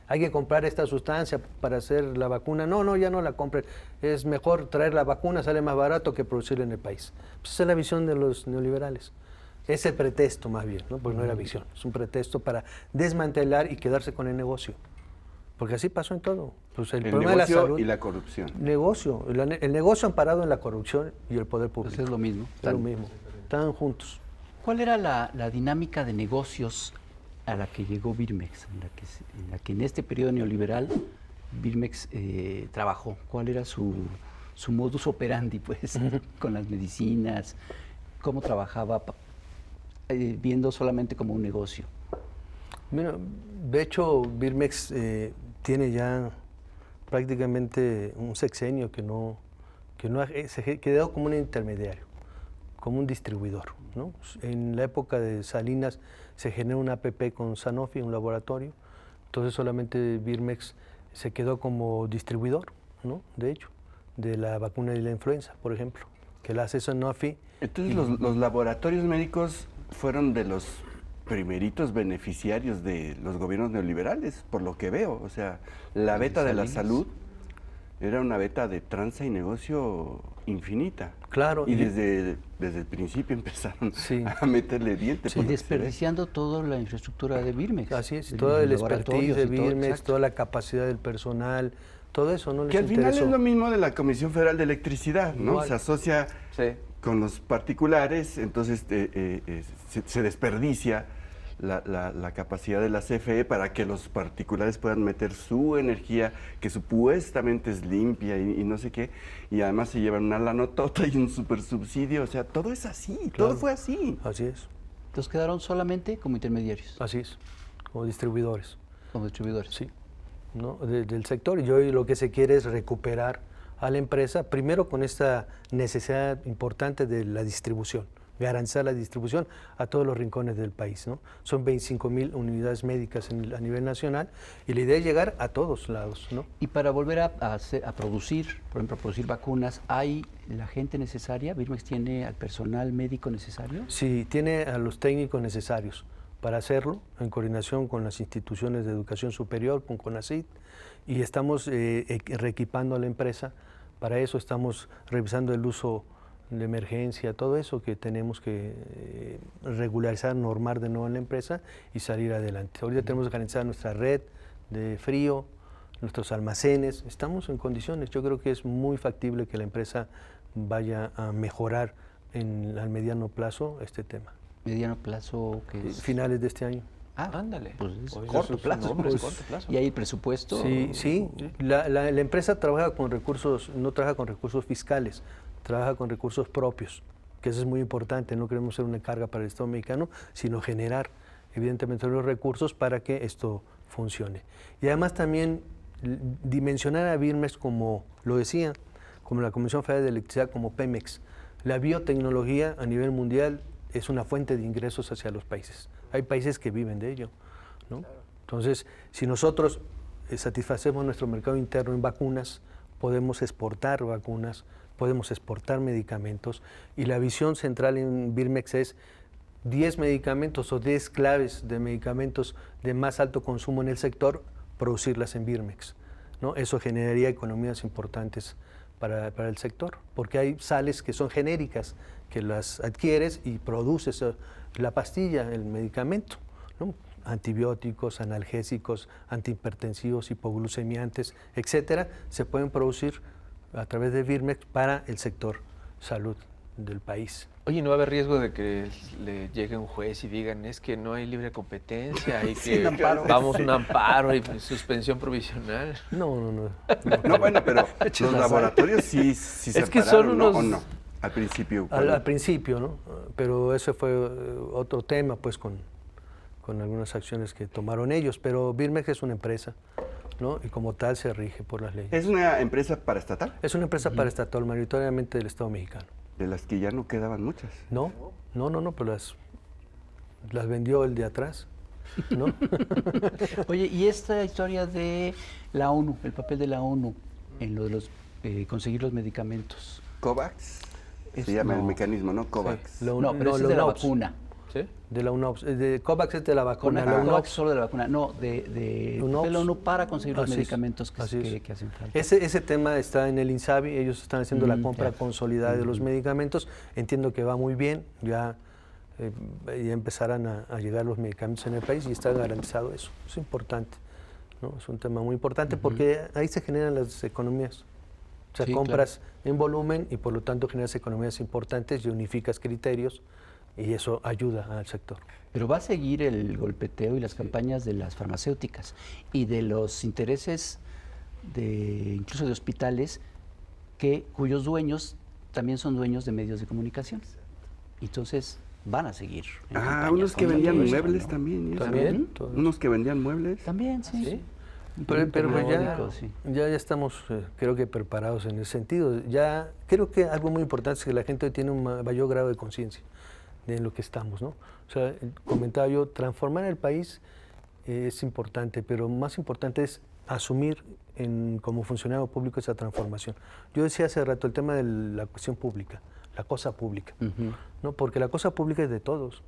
Speaker 4: hay que comprar esta sustancia para hacer la vacuna? No, ya no la compren. Es mejor traer la vacuna, sale más barato que producirla en el país. Pues esa es la visión de los neoliberales. Es el pretexto más bien, ¿no? Pues no era visión, es un pretexto para desmantelar y quedarse con el negocio. Porque así pasó en todo. Pues el problema de la salud
Speaker 1: y la corrupción.
Speaker 4: Negocio. El negocio amparado en la corrupción y el poder público.
Speaker 2: Pues es lo mismo.
Speaker 4: Es lo mismo. Están juntos.
Speaker 2: ¿Cuál era la dinámica de negocios a la que llegó Birmex, en la que en este periodo neoliberal Birmex trabajó? ¿Cuál era su modus operandi, pues, con las medicinas? ¿Cómo trabajaba viendo solamente como un negocio?
Speaker 4: Mira, de hecho, Birmex tiene ya prácticamente un sexenio que se quedó como un intermediario, como un distribuidor, ¿no? En la época de Salinas se generó una APP con Sanofi, un laboratorio, entonces solamente Birmex se quedó como distribuidor, ¿no? De hecho, de la vacuna de la influenza, por ejemplo, que la hace Sanofi.
Speaker 1: Entonces los laboratorios médicos fueron de los primeritos beneficiarios de los gobiernos neoliberales, por lo que veo. O sea, la beta de la salud era una beta de tranza y negocio infinita.
Speaker 4: Claro.
Speaker 1: Y desde el principio empezaron a meterle dientes.
Speaker 2: Sí. Y desperdiciando toda la infraestructura de Birmex.
Speaker 4: Así es, todo el expertise de Birmex, toda la capacidad del personal, todo eso no les interesó.
Speaker 1: Que al final es lo mismo de la Comisión Federal de Electricidad, ¿no?
Speaker 4: Igual.
Speaker 1: Se asocia con los particulares, entonces se desperdicia la capacidad de la CFE para que los particulares puedan meter su energía, que supuestamente es limpia y no sé qué, y además se llevan una lanotota y un super subsidio. O sea, todo es así, todo fue así.
Speaker 4: Así es.
Speaker 2: Entonces quedaron solamente como intermediarios.
Speaker 4: Así es, como distribuidores.
Speaker 2: Como distribuidores.
Speaker 4: Sí, ¿no? Del sector. Y hoy lo que se quiere es recuperar a la empresa, primero con esta necesidad importante de la distribución, garantizar la distribución a todos los rincones del país, ¿no? Son 25,000 unidades médicas a nivel nacional y la idea es llegar a todos lados, ¿no?
Speaker 2: Y para volver a producir, por ejemplo, a producir vacunas, ¿hay la gente necesaria? ¿Birmex tiene al personal médico necesario?
Speaker 4: Sí, tiene a los técnicos necesarios. para hacerlo, en coordinación con las instituciones de educación superior, con CONACYT, y estamos reequipando a la empresa. Para eso estamos revisando el uso de emergencia, todo eso que tenemos que regularizar, normar de nuevo en la empresa y salir adelante. Ahorita tenemos organizada nuestra red de frío, nuestros almacenes, estamos en condiciones. Yo creo que es muy factible que la empresa vaya a mejorar al mediano plazo este tema.
Speaker 2: Mediano plazo, que es...
Speaker 4: Finales de este año.
Speaker 2: Ah,
Speaker 5: Ándale.
Speaker 2: pues es
Speaker 5: Pues
Speaker 2: corto
Speaker 5: eso es
Speaker 2: plazo.
Speaker 5: un hombre, es
Speaker 2: Pues,
Speaker 5: corto plazo.
Speaker 2: ¿y hay presupuesto?
Speaker 4: Sí. La empresa trabaja con recursos, no trabaja con recursos fiscales, trabaja con recursos propios, que eso es muy importante. No queremos ser una carga para el Estado mexicano, sino generar, evidentemente, los recursos para que esto funcione. Y además también dimensionar a Birmex, como lo decía, como la Comisión Federal de Electricidad, como Pemex. La biotecnología a nivel mundial es una fuente de ingresos hacia los países. Hay países que viven de ello, ¿no? Claro. Entonces, si nosotros satisfacemos nuestro mercado interno en vacunas, podemos exportar vacunas, podemos exportar medicamentos, y la visión central en Birmex es 10 medicamentos o 10 claves de medicamentos de más alto consumo en el sector, producirlas en Birmex, ¿no? Eso generaría economías importantes para el sector, porque hay sales que son genéricas, que las adquieres y produces la pastilla, el medicamento, ¿no? Antibióticos, analgésicos, antihipertensivos, hipoglucemiantes, etcétera, se pueden producir a través de Birmex para el sector salud del país.
Speaker 5: Oye, ¿no va a haber riesgo de que le llegue un juez y digan es que no hay libre competencia y que vamos a un amparo y suspensión provisional?
Speaker 4: No.
Speaker 1: No, bueno, pero los laboratorios sí se
Speaker 5: Es que
Speaker 1: pararon,
Speaker 5: son
Speaker 1: ¿no?
Speaker 5: unos...
Speaker 1: ¿O no? Al principio.
Speaker 4: Al principio, ¿no? Pero ese fue otro tema, pues, con algunas acciones que tomaron ellos. Pero Birmex es una empresa, ¿no? Y como tal se rige por las leyes.
Speaker 1: ¿Es una empresa paraestatal?
Speaker 4: Es una empresa paraestatal, mayoritariamente del Estado mexicano.
Speaker 1: De las que ya no quedaban muchas.
Speaker 4: No, pues las vendió el de atrás, ¿no?
Speaker 2: Oye, y esta historia de la ONU, el papel de la ONU en lo de los conseguir los medicamentos.
Speaker 1: COVAX,
Speaker 2: Es-
Speaker 1: se llama el
Speaker 2: no.
Speaker 1: mecanismo, ¿no? COVAX.
Speaker 4: Sí,
Speaker 2: No, pero ese es de la
Speaker 4: UNOPS.
Speaker 2: vacuna.
Speaker 5: ¿Sí?
Speaker 4: De la UNOPS. De COVAX es de la vacuna. La
Speaker 2: COVAX
Speaker 4: UNOPS.
Speaker 2: solo de la vacuna. No, de
Speaker 4: UNOPS.
Speaker 2: la ONU para conseguir los
Speaker 4: Así es,
Speaker 2: medicamentos
Speaker 4: así es.
Speaker 2: que hacen falta.
Speaker 4: Ese tema está en el INSABI, ellos están haciendo la compra
Speaker 2: ya.
Speaker 4: consolidada de los medicamentos. Entiendo que va muy bien, ya empezarán a llegar los medicamentos en el país y está garantizado eso. Es importante, ¿no? Es un tema muy importante porque ahí se generan las economías. O sea,
Speaker 2: Sí,
Speaker 4: compras en volumen y por lo tanto generas economías importantes y unificas criterios y eso ayuda al sector.
Speaker 2: Pero va a seguir el golpeteo y las campañas de las farmacéuticas y de los intereses incluso de hospitales cuyos dueños también son dueños de medios de comunicación. Entonces van a seguir. en campañas
Speaker 1: Unos que
Speaker 2: contra
Speaker 1: vendían
Speaker 2: todo eso,
Speaker 1: muebles
Speaker 2: ¿no?
Speaker 1: también. ¿y eso?
Speaker 4: ¿También?
Speaker 1: Unos que vendían muebles.
Speaker 2: También, sí.
Speaker 5: ¿Sí?
Speaker 4: Pero pues
Speaker 2: Periódico, sí.
Speaker 4: ya estamos, creo que preparados en ese sentido. Ya creo que algo muy importante es que la gente hoy tiene un mayor grado de conciencia de lo que estamos, ¿no? O sea, comentaba yo, transformar el país es importante, pero más importante es asumir como funcionario público esa transformación. Yo decía hace rato el tema de la cuestión pública, la cosa pública, ¿no? Porque la cosa pública es de todos.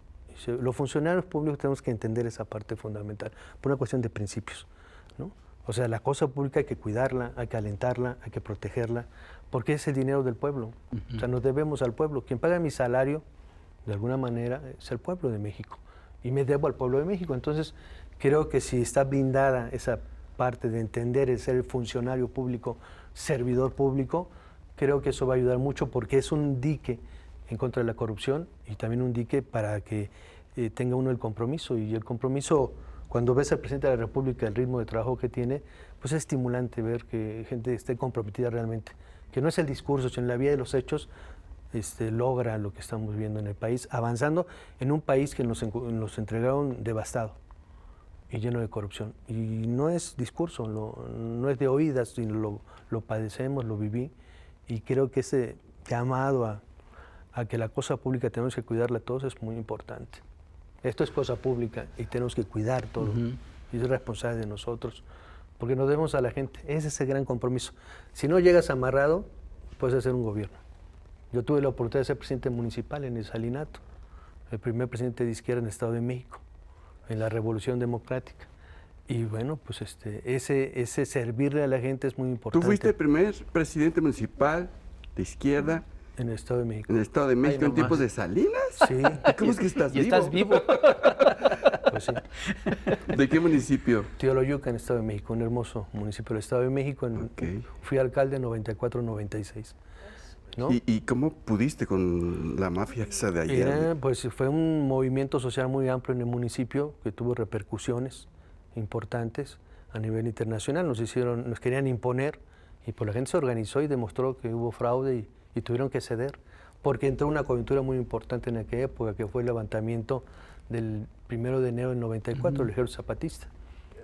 Speaker 4: Los funcionarios públicos tenemos que entender esa parte fundamental, por una cuestión de principios, ¿no? O sea, la cosa pública hay que cuidarla, hay que alentarla, hay que protegerla, porque es el dinero del pueblo. O sea, nos debemos al pueblo. Quien paga mi salario, de alguna manera, es el pueblo de México. Y me debo al pueblo de México. Entonces, creo que si está blindada esa parte de entender el ser funcionario público, servidor público, creo que eso va a ayudar mucho porque es un dique en contra de la corrupción y también un dique para que tenga uno el compromiso. Y el compromiso, cuando ves al presidente de la República, el ritmo de trabajo que tiene, pues es estimulante ver que gente esté comprometida realmente. Que no es el discurso, sino en la vía de los hechos, logra lo que estamos viendo en el país, avanzando en un país que nos entregaron devastado y lleno de corrupción. Y no es discurso, no es de oídas, sino lo padecemos, lo viví, y creo que ese llamado a que la cosa pública tenemos que cuidarla todos es muy importante. Esto es cosa pública y tenemos que cuidar todo, y es responsable de nosotros, porque nos debemos a la gente. Ese es el gran compromiso. Si no llegas amarrado, puedes hacer un gobierno. Yo tuve la oportunidad de ser presidente municipal en el Salinato, el primer presidente de izquierda en el Estado de México. en la Revolución Democrática. Y bueno, pues ese servirle a la gente es muy importante.
Speaker 1: Tú fuiste el primer presidente municipal de izquierda
Speaker 4: en el Estado de México.
Speaker 1: en el Estado de México en
Speaker 5: nomás.
Speaker 1: tiempos de Salinas.
Speaker 4: Sí,
Speaker 1: ¿Cómo es que estás
Speaker 2: Y
Speaker 1: vivo?
Speaker 2: estás vivo.
Speaker 4: pues sí.
Speaker 1: ¿De qué municipio?
Speaker 4: Teoloyuca, en el Estado de México, un hermoso municipio del Estado de México.
Speaker 1: Ok.
Speaker 4: Fui alcalde en 94-96. ¿no?
Speaker 1: ¿Y cómo pudiste con la mafia esa de allá?
Speaker 4: Pues fue un movimiento social muy amplio en el municipio que tuvo repercusiones importantes a nivel internacional. Nos querían imponer y pues la gente se organizó y demostró que hubo fraude y tuvieron que ceder, porque entró una coyuntura muy importante en aquella época, que fue el levantamiento del 1 de enero del 94, el ejército zapatista.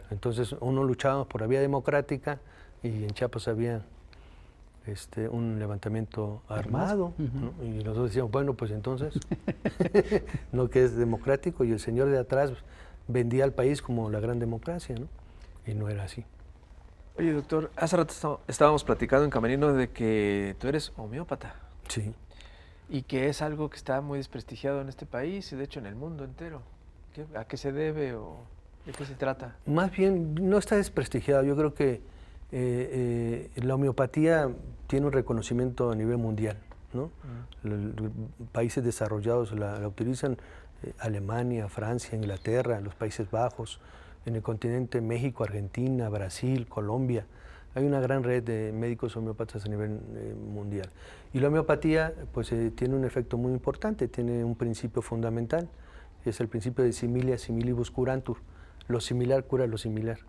Speaker 4: Entonces uno luchábamos por la vía democrática y en Chiapas había un levantamiento armado, ¿no? Y nosotros decíamos, bueno, pues entonces, no, que es democrático, y el señor de atrás vendía al país como la gran democracia, ¿no? Y no era así.
Speaker 5: Oye, doctor, hace rato estábamos platicando en Camerino de que tú eres homeópata.
Speaker 4: Sí.
Speaker 5: Y que es algo que está muy desprestigiado en este país y de hecho en el mundo entero. ¿A qué se debe o de qué se trata?
Speaker 4: Más bien, no está desprestigiado. Yo creo que la homeopatía tiene un reconocimiento a nivel mundial, ¿no? Países desarrollados la utilizan, Alemania, Francia, Inglaterra, los Países Bajos, en el continente México, Argentina, Brasil, Colombia. Hay una gran red de médicos homeópatas a nivel mundial. Y la homeopatía pues, tiene un efecto muy importante, tiene un principio fundamental, es el principio de similia similibus curantur. Lo similar cura lo similar,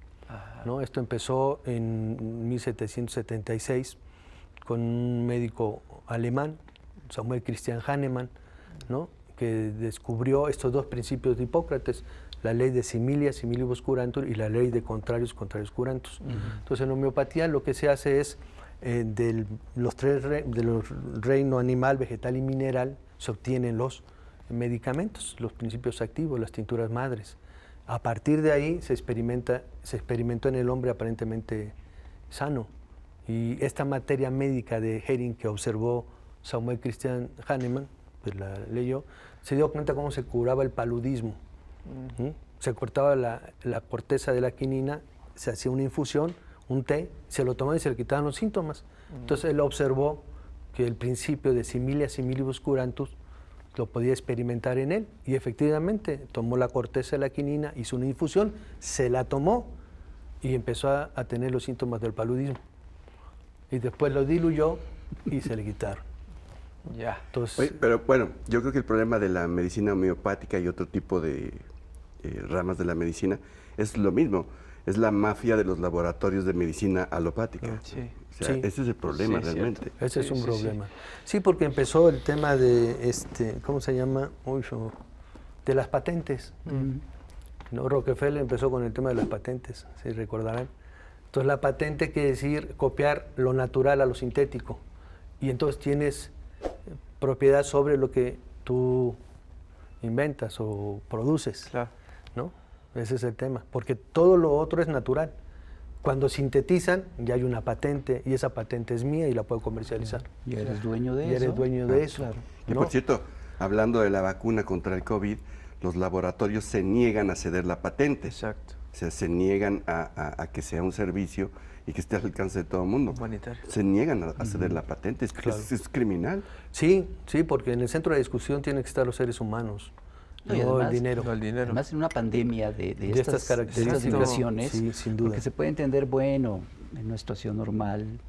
Speaker 4: ¿no? Esto empezó en 1776 con un médico alemán, Samuel Christian Hahnemann, ¿no? Que descubrió estos dos principios de Hipócrates, la ley de similia similibus curantur y la ley de contrarios contrarios curantus. Entonces en homeopatía lo que se hace es de los reinos animal, vegetal y mineral se obtienen los medicamentos, los principios activos, las tinturas madres. A partir de ahí se experimentó en el hombre aparentemente sano. Y esta materia médica de Hering que observó Samuel Christian Hahnemann, pues la leyó, se dio cuenta cómo se curaba el paludismo. Se cortaba la corteza de la quinina, se hacía una infusión, un té, se lo tomaba y se le quitaban los síntomas. Entonces él observó que el principio de similia similibus curantus lo podía experimentar en él y efectivamente tomó la corteza de la quinina, hizo una infusión, se la tomó y empezó a tener los síntomas del paludismo. Y después lo diluyó y se le quitaron.
Speaker 5: Ya.
Speaker 4: Entonces,
Speaker 1: Oye, pero bueno, yo creo que el problema de la medicina homeopática y otro tipo de ramas de la medicina es lo mismo, es la mafia de los laboratorios de medicina alopática.
Speaker 5: Sí.
Speaker 1: O sea,
Speaker 4: Sí.
Speaker 1: ese es el problema
Speaker 5: Sí, es
Speaker 1: realmente.
Speaker 5: cierto.
Speaker 4: ese es
Speaker 5: Sí,
Speaker 4: un
Speaker 5: sí,
Speaker 4: problema. Sí, porque empezó el tema de, ¿cómo se llama? De las patentes. ¿No? Rockefeller empezó con el tema de las patentes, si recordarán. Entonces la patente quiere decir copiar lo natural a lo sintético. Y entonces tienes propiedad sobre lo que tú inventas o produces.
Speaker 5: Claro.
Speaker 4: ¿No? Ese es el tema, porque todo lo otro es natural. Cuando sintetizan, ya hay una patente y esa patente es mía y la puedo comercializar.
Speaker 2: Y eres dueño de
Speaker 4: Y
Speaker 2: eso.
Speaker 4: eres dueño de eso.
Speaker 2: Claro.
Speaker 1: Que
Speaker 4: ¿no?
Speaker 1: por cierto, hablando de la vacuna contra el COVID, los laboratorios se niegan a ceder la patente.
Speaker 5: Exacto.
Speaker 1: O sea, se niegan a que sea un servicio y que esté al alcance de todo el mundo.
Speaker 5: Humanitario.
Speaker 1: Se niegan a ceder la patente,
Speaker 4: Claro.
Speaker 1: es criminal.
Speaker 4: Sí, sí, porque en el centro de discusión tienen que estar los seres humanos,
Speaker 2: No, y
Speaker 4: no
Speaker 2: además-
Speaker 4: el dinero.
Speaker 5: No, el dinero.
Speaker 2: Además, en una pandemia de
Speaker 4: De estas características.
Speaker 2: situaciones,
Speaker 4: Sí, sin duda.
Speaker 2: porque se puede entender, bueno, en una situación normal,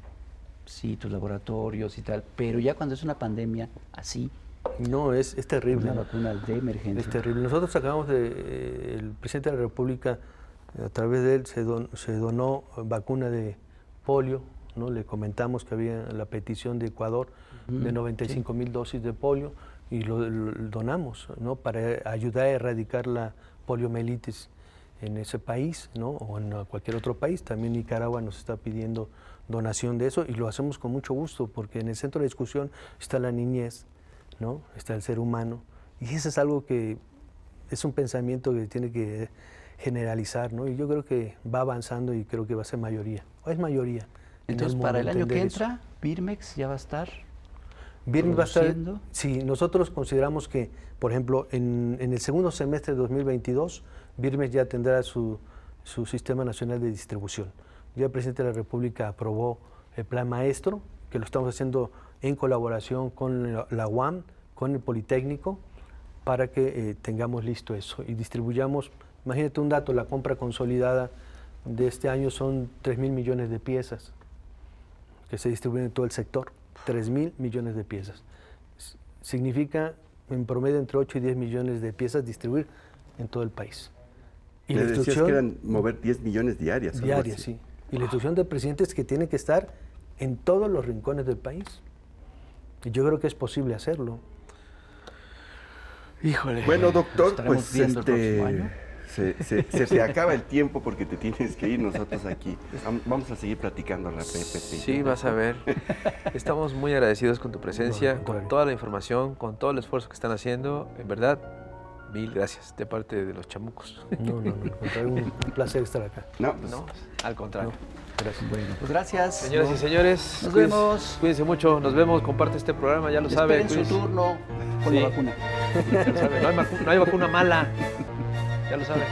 Speaker 2: sí, tus laboratorios y tal, pero ya cuando es una pandemia así,
Speaker 4: No, es terrible.
Speaker 2: una vacuna de emergencia.
Speaker 4: Es terrible. Nosotros acabamos de, el presidente de la República, a través de él se donó vacuna de polio, ¿no? Le comentamos que había la petición de Ecuador de 95,000 dosis de polio y lo donamos, ¿no? Para ayudar a erradicar la poliomielitis en ese país, ¿no? O en cualquier otro país. También Nicaragua nos está pidiendo donación de eso y lo hacemos con mucho gusto porque en el centro de discusión está la niñez, ¿no? Está el ser humano y eso es algo que es un pensamiento que tiene que generalizar, ¿no? Y yo creo que va avanzando y creo que va a ser mayoría, o es mayoría. en
Speaker 2: Entonces,
Speaker 4: mundo
Speaker 2: para el año que
Speaker 4: entender eso.
Speaker 2: entra, Birmex ya va a estar.
Speaker 4: Birmex va a estar,
Speaker 2: produciendo.
Speaker 4: sí, nosotros consideramos que, por ejemplo, en el segundo semestre de 2022, Birmex ya tendrá su Sistema Nacional de Distribución. Ya el presidente de la República aprobó el Plan Maestro, que lo estamos haciendo en colaboración con la UAM, con el Politécnico, para que tengamos listo eso y distribuyamos. Imagínate un dato, la compra consolidada de este año son 3.000 millones de piezas que se distribuyen en todo el sector. 3.000 millones de piezas. Significa en promedio entre 8 y 10 millones de piezas distribuir en todo el país. Y
Speaker 1: Le decías que eran mover 10 millones diarias. algo
Speaker 4: diarias,
Speaker 1: así.
Speaker 4: sí. Y la instrucción del presidente es que tiene que estar en todos los rincones del país. Y yo creo que es posible hacerlo.
Speaker 5: Híjole.
Speaker 1: Bueno, doctor,
Speaker 2: estaremos
Speaker 1: pues
Speaker 2: viendo el próximo año.
Speaker 1: se te acaba el tiempo porque te tienes que ir. Nosotros aquí vamos a seguir platicando al respecto.
Speaker 5: Sí, vas a ver. Estamos muy agradecidos con tu presencia,
Speaker 4: No, al contrario.
Speaker 5: con toda la información, con todo el esfuerzo que están haciendo. En verdad, mil gracias de parte de los chamucos.
Speaker 4: No, al contrario, un placer estar acá.
Speaker 1: No, pues,
Speaker 5: No, al contrario.
Speaker 4: Gracias.
Speaker 2: Bueno, pues gracias.
Speaker 5: Señoras y señores,
Speaker 2: Nos
Speaker 5: cuídense-
Speaker 2: vemos.
Speaker 5: Cuídense mucho, nos vemos, comparte este programa, ya lo sabe.
Speaker 2: Esperen su
Speaker 5: cuídense.
Speaker 2: turno con
Speaker 5: Sí.
Speaker 2: la vacuna.
Speaker 5: Ya lo sabe, no hay vacuna mala. Ya lo sabe.